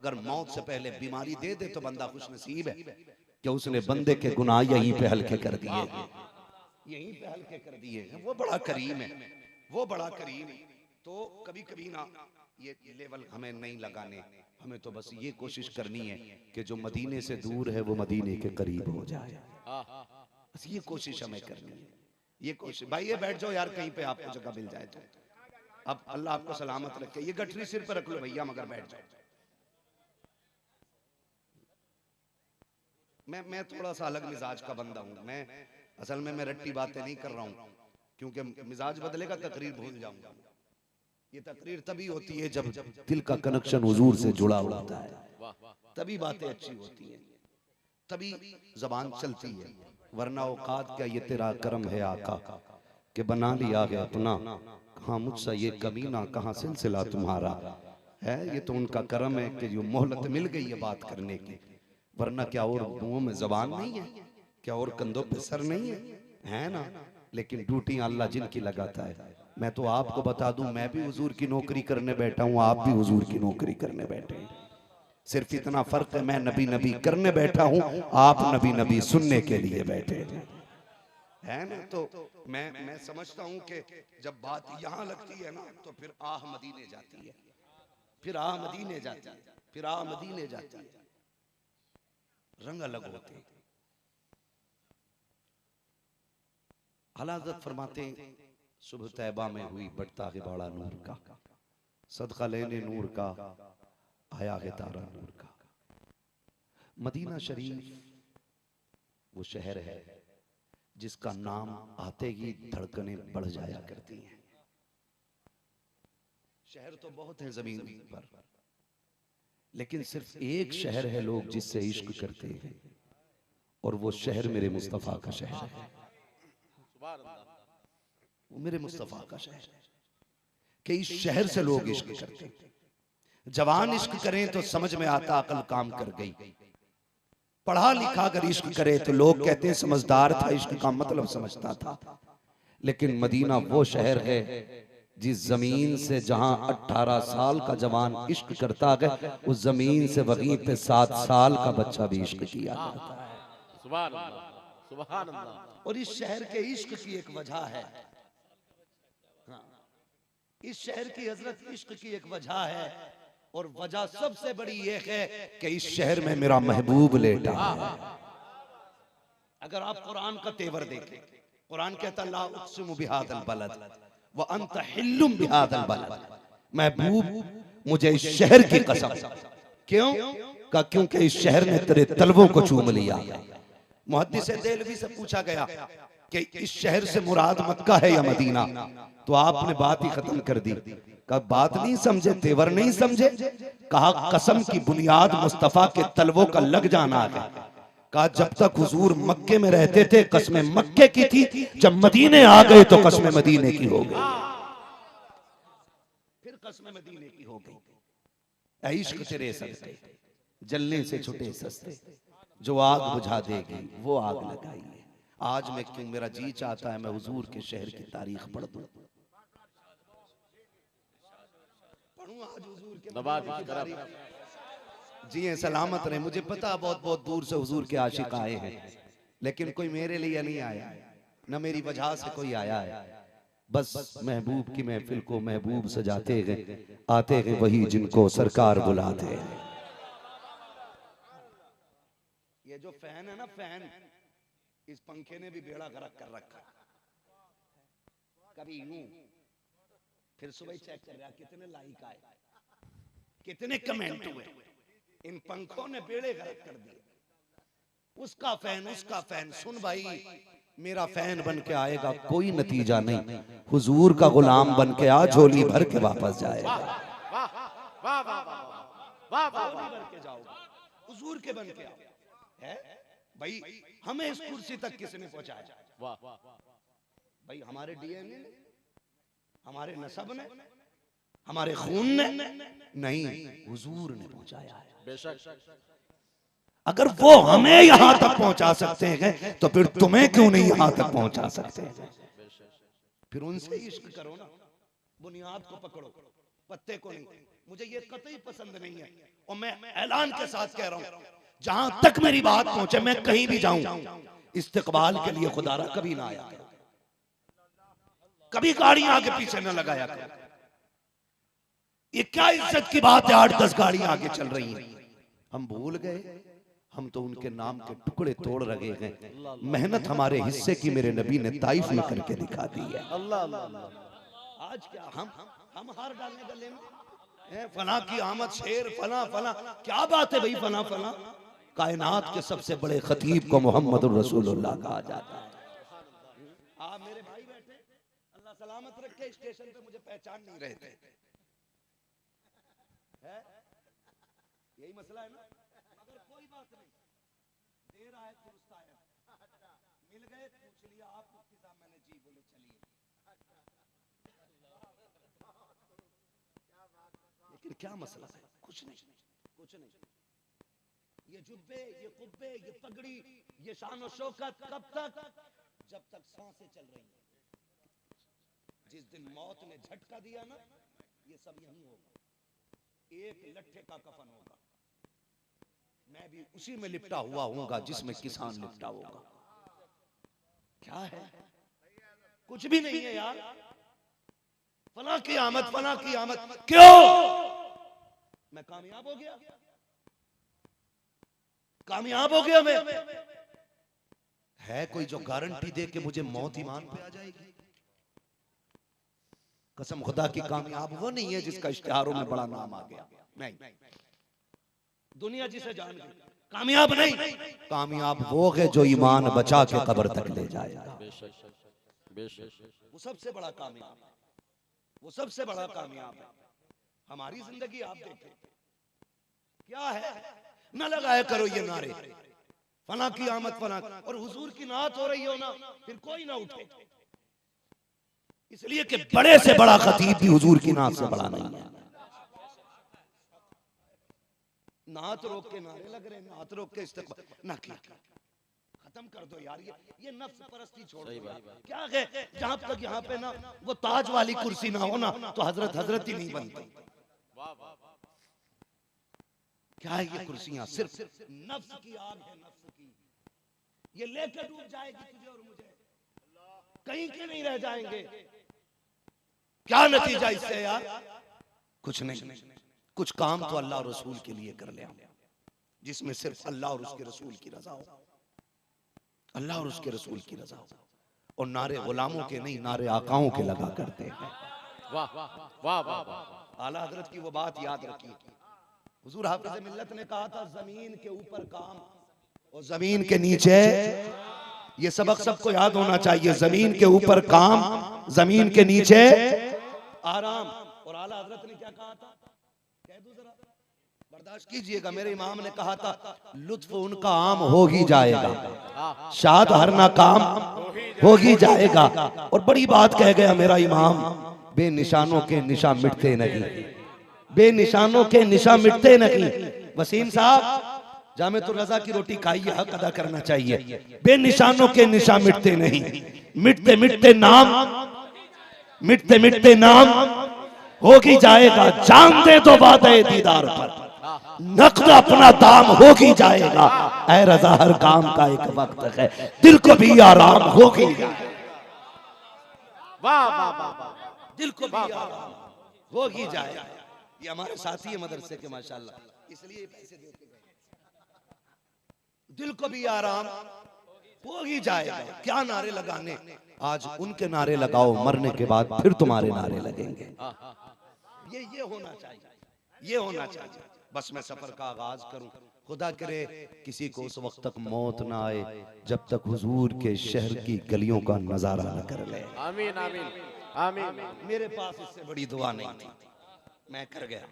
अगर मौत से पहले बीमारी दे दे तो बंदा खुश नसीब है कि उसने बंदे के गुनाह यहीं पे हल्के कर दिए, यहीं पे हल्के कर दिए। वो बड़ा करीम है, वो बड़ा करीम है। तो कभी कभी ना ये लेवल हमें नहीं लगाने, हमें तो बस ये कोशिश करनी है कि जो मदीने से दूर है वो मदीने के करीब हो जाए। बस ये कोशिश हमें करनी है, ये कोशिश। भाई ये बैठ जाओ यार, कहीं पे आपको जगह मिल जाए तो। अब अल्लाह आपको सलामत रखे। ये गठरी सिर पर रख लो भैया, मगर बैठ जाओ। मैं थोड़ा सा अलग मिजाज का बंदा हूँ। मैं असल में मैं रट्टी बातें नहीं कर रहा हूँ, क्योंकि मिजाज बदलेगा तकरीर भूल जाऊंगा। ये तकरीर तभी होती है जब दिल का कनेक्शन हुजूर से जुड़ा होता है, तभी बातें अच्छी होती हैं, तभी जबान चलती है। वरना औकात क्या, ये तेरा करम है आका कि बना लिया है अपना, कहाँ मुझसे ये कमीना, कहाँ सिलसिला तुम्हारा है। ये तो उनका करम है कि जो मोहलत मिल गई है बात करने की, वरना क्या और मुंह में जबान नहीं है, क्या और कंधों पे सर नहीं है ना। लेकिन ड्यूटियां अल्लाह जिनकी लगाता है। मैं तो आपको बता दूं, मैं भी हुजूर की नौकरी करने बैठा हूं, आप भी हुजूर की नौकरी करने बैठे हैं। सिर्फ इतना फर्क है, मैं नबी नबी करने बैठा हूं, आप नबी नबी सुनने के लिए बैठे है ना। तो मैं समझता हूं कि जब बात यहां लगती है ना, तो फिर आह मदीने जाती है, फिर आह मदीने जाती है, फिर आह मदीने जाती है। रंग अलग होते हैं। आला हज़रत फरमाते, सुबह तैबा में हुई बढ़ता है बाड़ा नूर का, सदका लेने नूर का आया है तारा नूर का। मदीना शरीफ वो शहर है जिसका नाम आते ही धड़कनें बढ़ जाया करती हैं। शहर तो बहुत है जमीन पर, लेकिन सिर्फ एक शहर है लोग जिससे इश्क करते हैं, और वो शहर मेरे मुस्तफा का शहर है। वो मेरे मुस्तफा का शहर है कि इस शहर से लोग इश्क करते हैं। जवान इश्क करें तो समझ में आता अकल काम कर गई, पढ़ा लिखा अगर इश्क करे तो लोग कहते हैं समझदार था, इश्क का मतलब समझता था। लेकिन मदीना वो शहर है जिस जमीन से जहां 18 साल का जवान इश्क करता है, उस जमीन से वहीं पे 7 साल का बच्चा भी इश्क किया करता है। सुभान अल्लाह, सुभान अल्लाह। और इस शहर के इश्क की एक वजह है, हाँ, इस शहर की हजरत इश्क की एक वजह है, और वजह सबसे बड़ी ये है कि इस शहर में मेरा महबूब लेटा है। अगर आप कुरान का तेवर देखें, कुरान कहता है ला उक़्सिमु बिहाज़ल बलद व अंत हिल्लुम बिहाज़ल बलद। महबूब मुझे इस शहर की कसम, क्यों का, क्योंकि इस शहर ने तेरे तलवों को चूम लिया। मुहद्दिस देलवी से पूछा गया कि इस शहर से मुराद मक्का है या मदीना, तो आपने बात ही खत्म कर दी। कहा बात नहीं समझे, तेवर नहीं समझे। कहा कसम की बुनियाद मुस्तफा के तलवों का लग जाना है। कहा जब तक हुजूर मक्के में रहते थे कसमें मक्के की थी, जब मदीने आ गए तो कसमें मदीने की हो गई, फिर कसमें मदीने की हो गई। इश्क तेरे सस्ते जलने से छुटे सस्ते, जो आग बुझा देगी वो आग लगाइए। आज मैं क्यों, मेरा जी चाहता है मैं हुजूर के शहर की तारीख पढ़ दूं, पढ़ूं आज हुजूर के जी सलामत रहे। मुझे पता बहुत बहुत दूर से हुजूर के आशिक आए हैं, लेकिन कोई मेरे लिए नहीं आया, न मेरी वजह से कोई आया है। बस महबूब की महफिल को महबूब सजाते हैं, आते हैं वही जिनको सरकार बुलाते हैं। ये जो फैन है ना, फैन, इस पंखे ने भी बेड़ा गर्क कर रखा। कभी यूं, फिर सुबह चेक कर रहा कितने लाइक आए, कितने कमेंट हुए। इन पंखों ने बेड़े गर्क कर दिए। उसका फैन, उसका फैन। सुन भाई, मेरा फैन बन के आएगा कोई नतीजा नहीं, हुजूर का गुलाम बन के आ, झोली भर के वापस जाएगा। भर के जाओगे, हुजूर के बन के आओ। है भाई, हमें इस कुर्सी तक किसने पहुंचाया? भाई हमारे डीएनए ने, हमारे नसब ने, हमारे खून ने नहीं, हुजूर ने पहुंचाया है। बेशक अगर वो हमें यहां तक पहुंचा सकते हैं तो फिर तुम्हें क्यों नहीं यहां तक पहुंचा सकते हैं? फिर उनसे इश्क करो ना, बुनियाद को पकड़ो, पत्ते को नहीं। मुझे ये कतई पसंद नहीं है। और मैं ऐलान के साथ कह रहा हूं, जहां तक मेरी बात पहुंचे, मैं कहीं भी जाऊं, इस्तकबाल के लिए खुदारा कभी ना आया, कभी गाड़ियां आगे पीछे न लगाया करो। ये क्या इज्जत की बात है, 8-10 गाड़ियां आगे चल रही हैं। हम भूल गए, हम तो उनके नाम के टुकड़े तोड़ रहे हैं। मेहनत हमारे हिस्से की मेरे नबी ने ताइफ में करके दिखा दी है। आज क्या हम हार डालने गले में, फला की आमद शेर, फला फला, क्या बात है भाई, फला फला। कायनात के सबसे बड़े खतीब को मोहम्मद रसूलुल्लाह कहा जाता है। आप मेरे भाई बैठे, अल्लाह सलामत रखे, स्टेशन पे मुझे पहचान नहीं रहे थे, यही मसला है ना। मगर कोई बात नहीं, देर आए दुरुस्त आया, मिल गए, पूछ लिया आप मुफ्ती साहब, मैंने जी बोले चलिए। लेकिन क्या मसला है, कुछ नहीं, कुछ नहीं। ये जुब्बे, ये कुब्बे, ये पगड़ी, ये शान और शौकत कब तक? जब तक सांसें चल रही हैं। जिस दिन मौत ने झटका दिया ना, ये सब यहीं होगा, एक लट्ठे का कफन होगा। मैं भी उसी में लिपटा हुआ हूँगा जिसमें किसान लिपटा होगा। क्या है, कुछ भी नहीं है यार। फला की आमद, फला की आमद, क्यों? मैं कामयाब हो गया, कामयाब हो गया मैं। है कोई जो गारंटी दे कि मुझे मौत ईमान पे आ जाएगी? कसम खुदा की, कामयाब वो नहीं है जिसका इश्तिहारों में बड़ा नाम आ गया। नहीं, दुनिया जिसे जान गई, कामयाब नहीं। कामयाब वो है जो ईमान बचा के कब्र तक ले जाएगा। वो सबसे बड़ा कामयाब है, वो सबसे बड़ा कामयाब है। हमारी जिंदगी आप देखें क्या है। न लगाया करो ये नारे, फला की आमद फला, और हुजूर की नात हो रही हो ना, फिर कोई ना उठे, इसलिए कि बड़े से बड़ा खतीब भी हुजूर की नात से बड़ा नहीं है। नात रोक के नारे लग रहे, नात रोक के इस्तेमाल ना किया, खत्म कर दो यार। ये नफ्स परस्ती छोड़ दो। क्या है, जहां तक यहाँ पे ना वो ताज वाली कुर्सी ना हो ना, तो हजरत हजरत ही नहीं बनती। क्या है ये कुर्सियां? सिर्फ नफ्स की आग है, नफ्स की। ये लेके डूब जाएगी तुझे और मुझे, कहीं के नहीं रह जाएंगे। क्या नतीजा इससे यार? कुछ नहीं। कुछ काम तो अल्लाह और रसूल के लिए कर ले, जिसमें सिर्फ अल्लाह और उसके रसूल की रजा हो, अल्लाह और उसके रसूल की रजा हो। और नारे गुलामों के नहीं, नारे आकाओं के लगा करते हैं। वाह वाह वाह। आला हजरत की वो बात याद रखिए। हुजूर हाफिज़ मिल्लत ने कहा था, जमीन के ऊपर काम और जमीन के नीचे, ये सबक सबको याद होना चाहिए। जमीन के ऊपर काम, जमीन के नीचे आराम। और आला हजरत ने क्या कहा था, कह दूं जरा, बर्दाश्त कीजिएगा। मेरे इमाम ने कहा था, लुत्फ उनका आम हो ही जाएगा, शाद हर ना काम हो ही जाएगा। और बड़ी बात कह गया मेरा इमाम, बेनिशानों के निशा मिटते नहीं, बेनिशानों के निशा मिटते नहीं। वसीम साहब, जामेतुर रजा की रोटी खाइए, हक अदा करना चाहिए। बेनिशानों के निशा मिटते नहीं, मिटते मिटते नाम, मिटते मिटते नाम हो ही जाएगा। जान दे तो वादे दीदार पर, नक़द अपना दाम हो ही जाएगा। ऐ रजा, हर काम का एक वक्त है, दिल को भी आराम हो ही जाएगा। वाह वाह वाह, दिल को भी आराम हो ही जाएगा। ये हमारे साथी है मदरसे के माशाल्लाह, इसलिए पैसे देते गए। दिल को भी आराम हो ही जाएगा। क्या नारे लगाने, आज उनके नारे लगाओ, मरने के बाद फिर तुम्हारे नारे लगेंगे। ये होना चाहिए, ये होना चाहिए। बस मैं सफर का आगाज करूं, खुदा करे किसी को उस वक्त तक मौत ना आए जब तक हुजूर के शहर की गलियों का नजारा न कर ले। आमीन आमीन आमीन। मेरे पास इससे बड़ी दुआ नहीं थी, मैं कर गया।